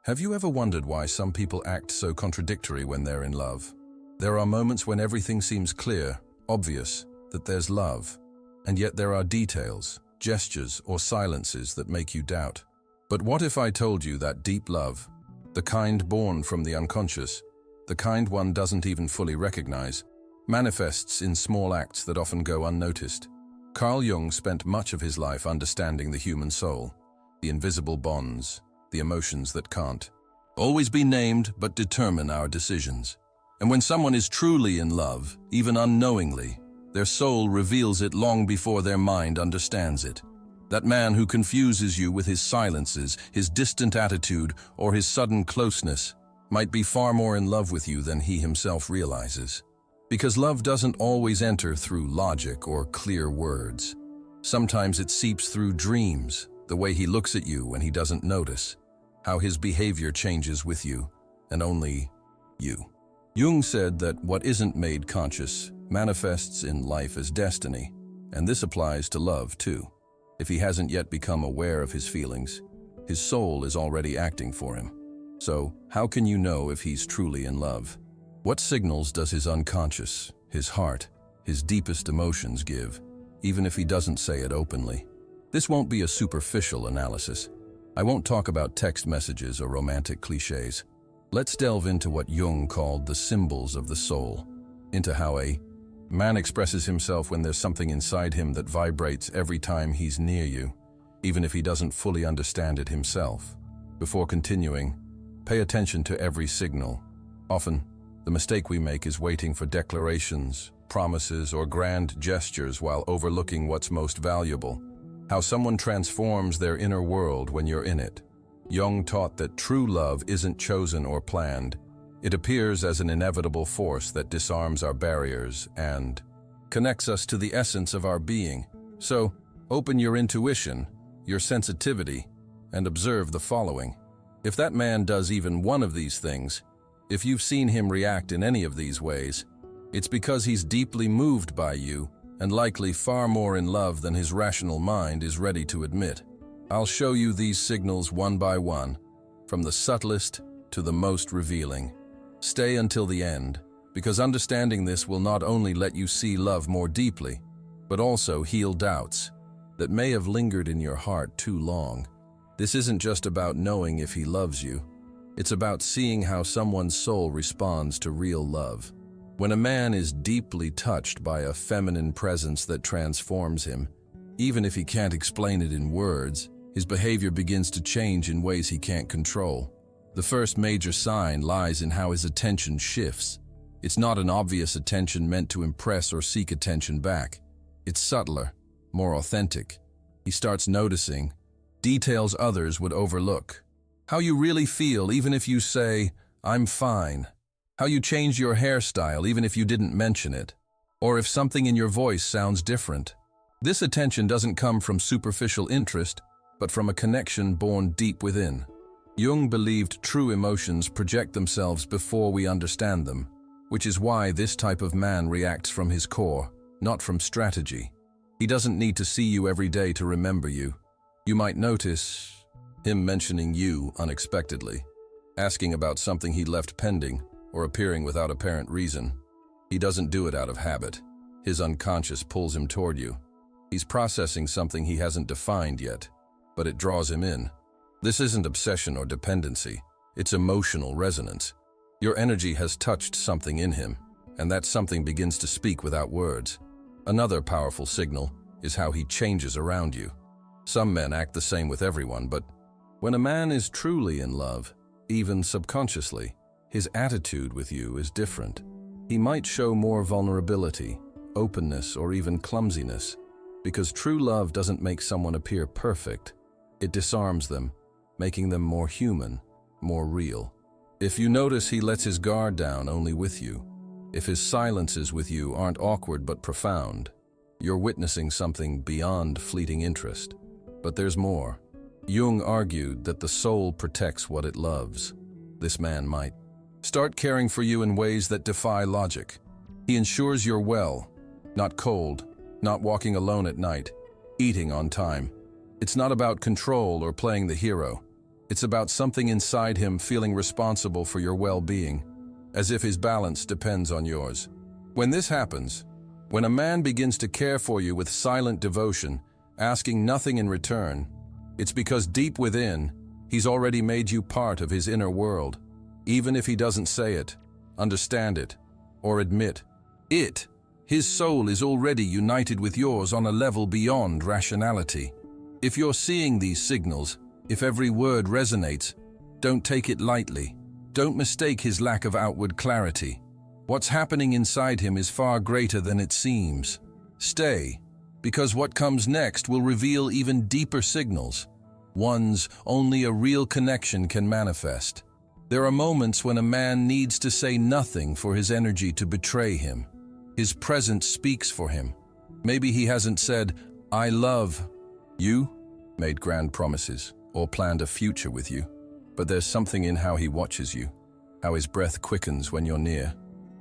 Have you ever wondered why some people act so contradictory when they're in love? There are moments when everything seems clear, obvious, that there's love, and yet there are details, gestures, or silences that make you doubt. But what if I told you that deep love, the kind born from the unconscious, the kind one doesn't even fully recognize, manifests in small acts that often go unnoticed? Carl Jung spent much of his life understanding the human soul, the invisible bonds, the emotions that can't always be named but determine our decisions. And when someone is truly in love, even unknowingly, their soul reveals it long before their mind understands it. That man who confuses you with his silences, his distant attitude, or his sudden closeness might be far more in love with you than he himself realizes. Because love doesn't always enter through logic or clear words. Sometimes it seeps through dreams, the way he looks at you when he doesn't notice, how his behavior changes with you, and only you. Jung said that what isn't made conscious manifests in life as destiny, and this applies to love too. If he hasn't yet become aware of his feelings, his soul is already acting for him. So, how can you know if he's truly in love? What signals does his unconscious, his heart, his deepest emotions give, even if he doesn't say it openly? This won't be a superficial analysis. I won't talk about text messages or romantic cliches. Let's delve into what Jung called the symbols of the soul, into how a man expresses himself when there's something inside him that vibrates every time he's near you, even if he doesn't fully understand it himself. Before continuing, pay attention to every signal. Often, the mistake we make is waiting for declarations, promises, or grand gestures while overlooking what's most valuable. How someone transforms their inner world when you're in it. Jung taught that true love isn't chosen or planned. It appears as an inevitable force that disarms our barriers and connects us to the essence of our being. So, open your intuition, your sensitivity, and observe the following. If that man does even one of these things, if you've seen him react in any of these ways, it's because he's deeply moved by you and likely far more in love than his rational mind is ready to admit. I'll show you these signals one by one, from the subtlest to the most revealing. Stay until the end, because understanding this will not only let you see love more deeply, but also heal doubts that may have lingered in your heart too long. This isn't just about knowing if he loves you. It's about seeing how someone's soul responds to real love. When a man is deeply touched by a feminine presence that transforms him, even if he can't explain it in words, his behavior begins to change in ways he can't control. The first major sign lies in how his attention shifts. It's not an obvious attention meant to impress or seek attention back. It's subtler, more authentic. He starts noticing details others would overlook. How you really feel even if you say, "I'm fine." How you change your hairstyle even if you didn't mention it. Or if something in your voice sounds different. This attention doesn't come from superficial interest, but from a connection born deep within. Jung believed true emotions project themselves before we understand them, which is why this type of man reacts from his core, not from strategy. He doesn't need to see you every day to remember you. You might notice him mentioning you unexpectedly, asking about something he left pending, or appearing without apparent reason. He doesn't do it out of habit. His unconscious pulls him toward you. He's processing something he hasn't defined yet, but it draws him in. This isn't obsession or dependency. It's emotional resonance. Your energy has touched something in him, and that something begins to speak without words. Another powerful signal is how he changes around you. Some men act the same with everyone, but when a man is truly in love, even subconsciously, his attitude with you is different. He might show more vulnerability, openness, or even clumsiness, because true love doesn't make someone appear perfect. It disarms them, making them more human, more real. If you notice he lets his guard down only with you, if his silences with you aren't awkward but profound, you're witnessing something beyond fleeting interest. But there's more. Jung argued that the soul protects what it loves. This man might start caring for you in ways that defy logic. He ensures you're well, not cold, not walking alone at night, eating on time. It's not about control or playing the hero. It's about something inside him feeling responsible for your well-being, as if his balance depends on yours. When this happens, when a man begins to care for you with silent devotion, asking nothing in return, it's because deep within, he's already made you part of his inner world, even if he doesn't say it, understand it, or admit it. His soul is already united with yours on a level beyond rationality. If you're seeing these signals, if every word resonates, don't take it lightly. Don't mistake his lack of outward clarity. What's happening inside him is far greater than it seems. Stay, because what comes next will reveal even deeper signals, ones only a real connection can manifest. There are moments when a man needs to say nothing for his energy to betray him. His presence speaks for him. Maybe he hasn't said, "I love you," made grand promises, or planned a future with you. But there's something in how he watches you, how his breath quickens when you're near,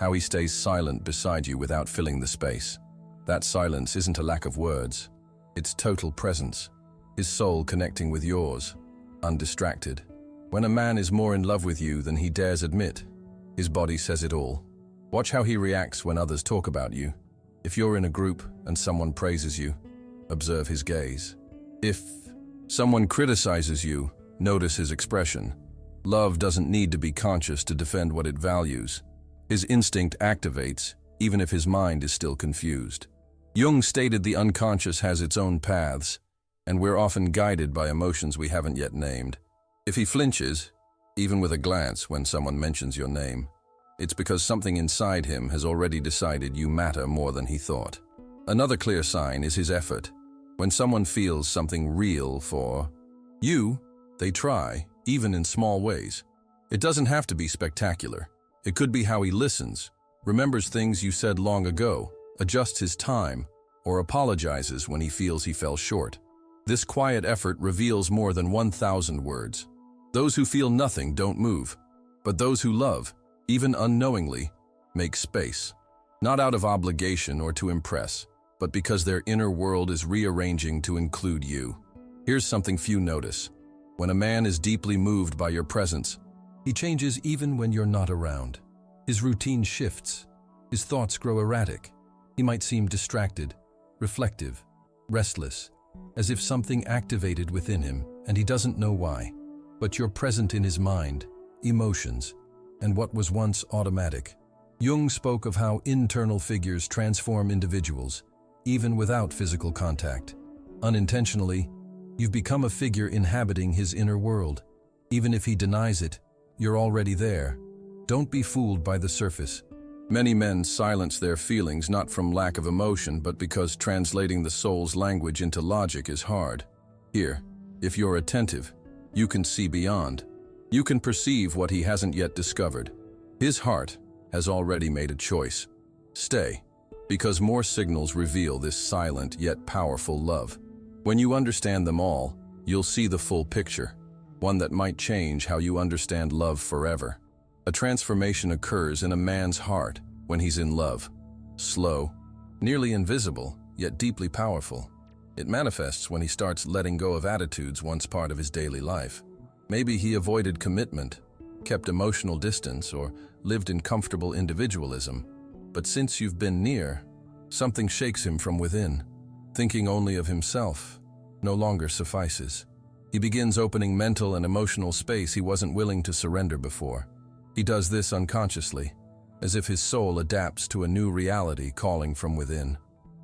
how he stays silent beside you without filling the space. That silence isn't a lack of words, it's total presence. His soul connecting with yours, undistracted. When a man is more in love with you than he dares admit, his body says it all. Watch how he reacts when others talk about you. If you're in a group and someone praises you, observe his gaze. If someone criticizes you, notice his expression. Love doesn't need to be conscious to defend what it values. His instinct activates, even if his mind is still confused. Jung stated the unconscious has its own paths, and we're often guided by emotions we haven't yet named. If he flinches, even with a glance when someone mentions your name, it's because something inside him has already decided you matter more than he thought. Another clear sign is his effort. When someone feels something real for you, they try, even in small ways. It doesn't have to be spectacular. It could be how he listens, remembers things you said long ago, adjusts his time, or apologizes when he feels he fell short. This quiet effort reveals more than 1,000 words. Those who feel nothing don't move, but those who love, even unknowingly, make space. Not out of obligation or to impress, but because their inner world is rearranging to include you. Here's something few notice. When a man is deeply moved by your presence, he changes even when you're not around. His routine shifts. His thoughts grow erratic. He might seem distracted, reflective, restless, as if something activated within him and he doesn't know why. But you're present in his mind, emotions, and what was once automatic. Jung spoke of how internal figures transform individuals, even without physical contact. Unintentionally, you've become a figure inhabiting his inner world. Even if he denies it, you're already there. Don't be fooled by the surface. Many men silence their feelings not from lack of emotion, but because translating the soul's language into logic is hard. Here, if you're attentive, you can see beyond. You can perceive what he hasn't yet discovered. His heart has already made a choice. Stay, because more signals reveal this silent yet powerful love. When you understand them all, you'll see the full picture, one that might change how you understand love forever. A transformation occurs in a man's heart when he's in love. Slow, nearly invisible, yet deeply powerful. It manifests when he starts letting go of attitudes once part of his daily life. Maybe he avoided commitment, kept emotional distance, or lived in comfortable individualism. But since you've been near, something shakes him from within. Thinking only of himself no longer suffices. He begins opening mental and emotional space he wasn't willing to surrender before. He does this unconsciously, as if his soul adapts to a new reality calling from within.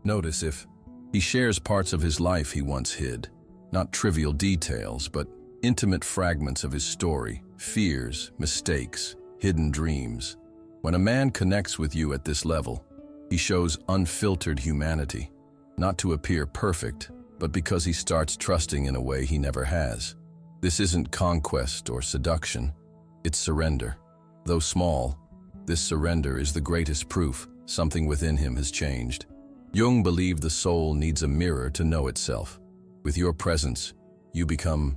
Notice if he shares parts of his life he once hid, not trivial details, but intimate fragments of his story, fears, mistakes, hidden dreams. When a man connects with you at this level, he shows unfiltered humanity, not to appear perfect, but because he starts trusting in a way he never has. This isn't conquest or seduction, it's surrender. Though small, this surrender is the greatest proof something within him has changed. Jung believed the soul needs a mirror to know itself. With your presence, you become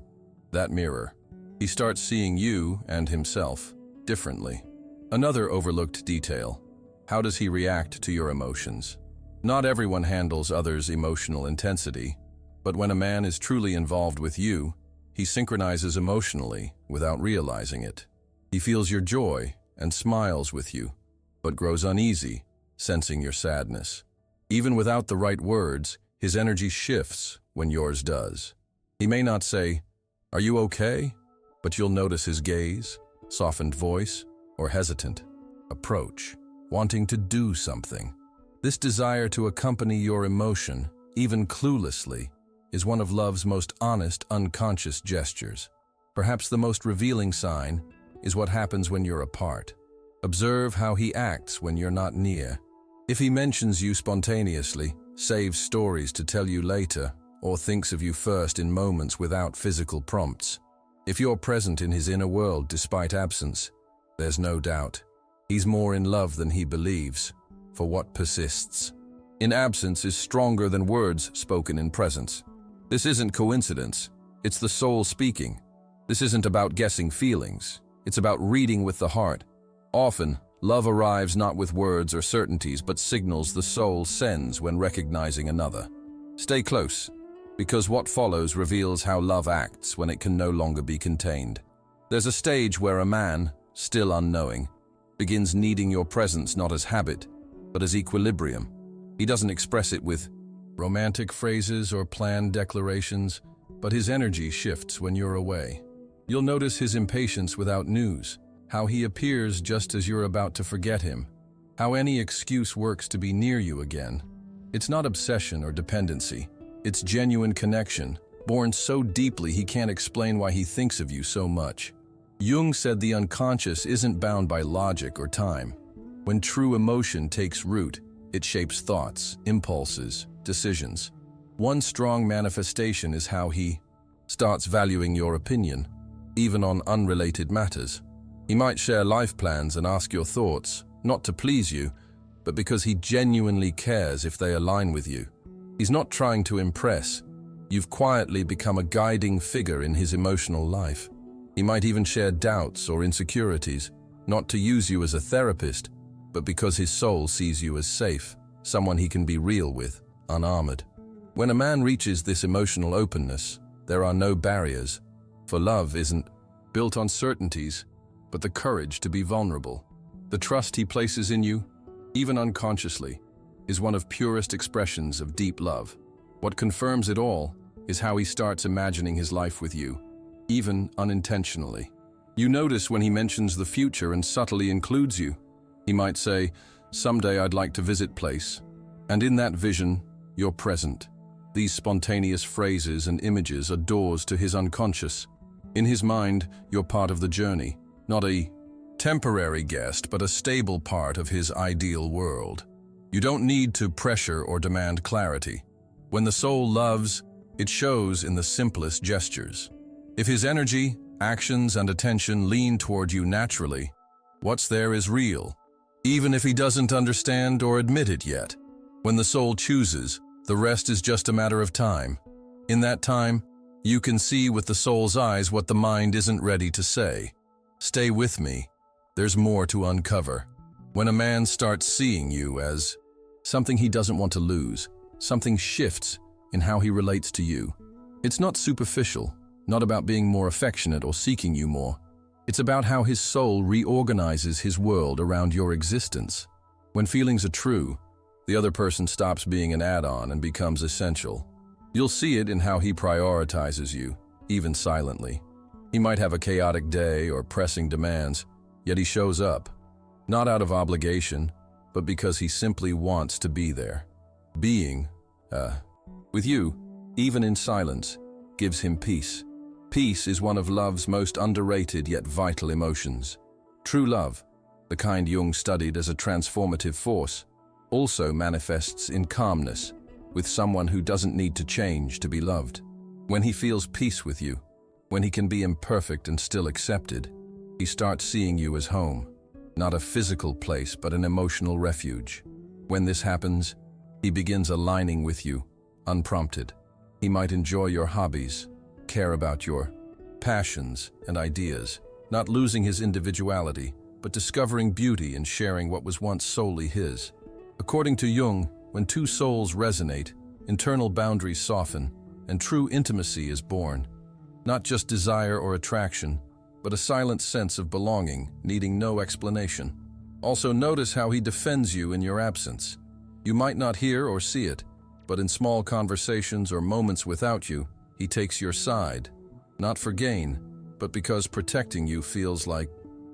that mirror. He starts seeing you and himself differently. Another overlooked detail: how does he react to your emotions? Not everyone handles others' emotional intensity, but when a man is truly involved with you, he synchronizes emotionally without realizing it. He feels your joy and smiles with you, but grows uneasy, sensing your sadness. Even without the right words, his energy shifts when yours does. He may not say, "Are you okay?" but you'll notice his gaze, softened voice, or hesitant approach, wanting to do something. This desire to accompany your emotion, even cluelessly, is one of love's most honest, unconscious gestures. Perhaps the most revealing sign is what happens when you're apart. Observe how he acts when you're not near. If he mentions you spontaneously, saves stories to tell you later, or thinks of you first in moments without physical prompts. If you're present in his inner world despite absence, there's no doubt he's more in love than he believes, for what persists in absence is stronger than words spoken in presence. This isn't coincidence, it's the soul speaking. This isn't about guessing feelings, it's about reading with the heart. Often, love arrives not with words or certainties, but signals the soul sends when recognizing another. Stay close, because what follows reveals how love acts when it can no longer be contained. There's a stage where a man, still unknowing, begins needing your presence not as habit, but as equilibrium. He doesn't express it with romantic phrases or planned declarations, but his energy shifts when you're away. You'll notice his impatience without news, how he appears just as you're about to forget him, how any excuse works to be near you again. It's not obsession or dependency, it's genuine connection, born so deeply he can't explain why he thinks of you so much. Jung said the unconscious isn't bound by logic or time. When true emotion takes root, it shapes thoughts, impulses, decisions. One strong manifestation is how he starts valuing your opinion, even on unrelated matters. He might share life plans and ask your thoughts, not to please you, but because he genuinely cares if they align with you. He's not trying to impress. You've quietly become a guiding figure in his emotional life. He might even share doubts or insecurities, not to use you as a therapist, but because his soul sees you as safe, someone he can be real with, unarmored. When a man reaches this emotional openness, there are no barriers, for love isn't built on certainties, but the courage to be vulnerable. The trust he places in you, even unconsciously, is one of purest expressions of deep love. What confirms it all is how he starts imagining his life with you, even unintentionally. You notice when he mentions the future and subtly includes you. He might say, "Someday I'd like to visit place." And in that vision, you're present. These spontaneous phrases and images are doors to his unconscious. In his mind, you're part of the journey, not a temporary guest, but a stable part of his ideal world. You don't need to pressure or demand clarity. When the soul loves, it shows in the simplest gestures. If his energy, actions, and attention lean toward you naturally, what's there is real, even if he doesn't understand or admit it yet. When the soul chooses, the rest is just a matter of time. In that time, you can see with the soul's eyes what the mind isn't ready to say. Stay with me. There's more to uncover. When a man starts seeing you as something he doesn't want to lose, something shifts in how he relates to you. It's not superficial, not about being more affectionate or seeking you more. It's about how his soul reorganizes his world around your existence. When feelings are true, the other person stops being an add-on and becomes essential. You'll see it in how he prioritizes you, even silently. He might have a chaotic day or pressing demands, yet he shows up, not out of obligation, but because he simply wants to be there. Being, with you, even in silence, gives him peace. Peace is one of love's most underrated yet vital emotions. True love, the kind Jung studied as a transformative force, also manifests in calmness, with someone who doesn't need to change to be loved. When he feels peace with you, when he can be imperfect and still accepted, he starts seeing you as home, not a physical place but an emotional refuge. When this happens, he begins aligning with you, unprompted. He might enjoy your hobbies, care about your passions and ideas, not losing his individuality, but discovering beauty in sharing what was once solely his. According to Jung, when two souls resonate, internal boundaries soften, and true intimacy is born. Not just desire or attraction, but a silent sense of belonging, needing no explanation. Also notice how he defends you in your absence. You might not hear or see it, but in small conversations or moments without you, he takes your side. Not for gain, but because protecting you feels like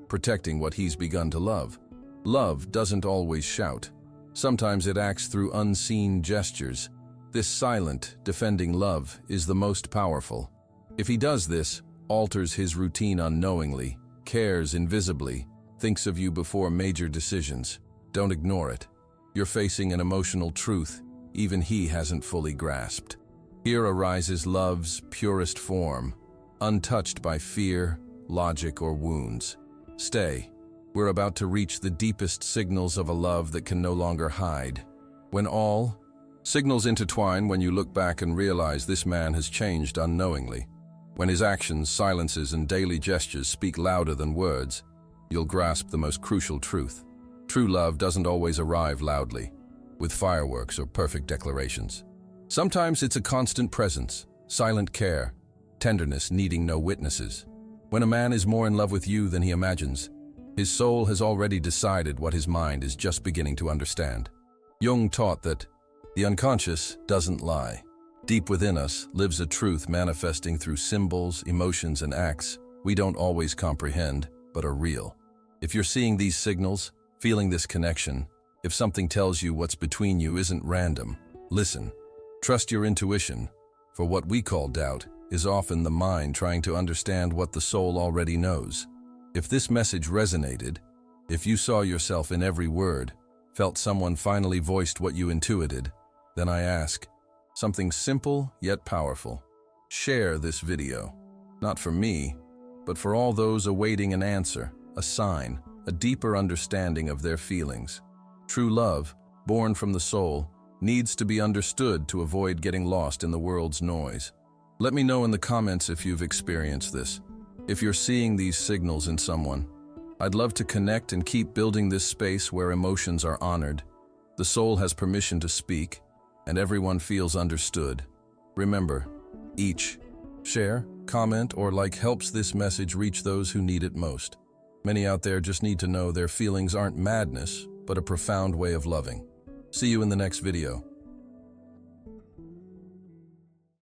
protecting what he's begun to love. Love doesn't always shout. Sometimes it acts through unseen gestures. This silent, defending love is the most powerful. If he does this, alters his routine unknowingly, cares invisibly, thinks of you before major decisions, don't ignore it. You're facing an emotional truth even he hasn't fully grasped. Here arises love's purest form, untouched by fear, logic, or wounds. Stay. We're about to reach the deepest signals of a love that can no longer hide. When all signals intertwine, when you look back and realize this man has changed unknowingly. When his actions, silences, and daily gestures speak louder than words, you'll grasp the most crucial truth. True love doesn't always arrive loudly, with fireworks or perfect declarations. Sometimes it's a constant presence, silent care, tenderness needing no witnesses. When a man is more in love with you than he imagines, his soul has already decided what his mind is just beginning to understand. Jung taught that the unconscious doesn't lie. Deep within us lives a truth manifesting through symbols, emotions, and acts we don't always comprehend, but are real. If you're seeing these signals, feeling this connection, if something tells you what's between you isn't random, listen. Trust your intuition, for what we call doubt is often the mind trying to understand what the soul already knows. If this message resonated, if you saw yourself in every word, felt someone finally voiced what you intuited, then I ask, something simple yet powerful. Share this video, not for me, but for all those awaiting an answer, a sign, a deeper understanding of their feelings. True love, born from the soul, needs to be understood to avoid getting lost in the world's noise. Let me know in the comments if you've experienced this. If you're seeing these signals in someone, I'd love to connect and keep building this space where emotions are honored, the soul has permission to speak, and everyone feels understood. Remember, each share, comment, or like helps this message reach those who need it most. Many out there just need to know their feelings aren't madness, but a profound way of loving. See you in the next video.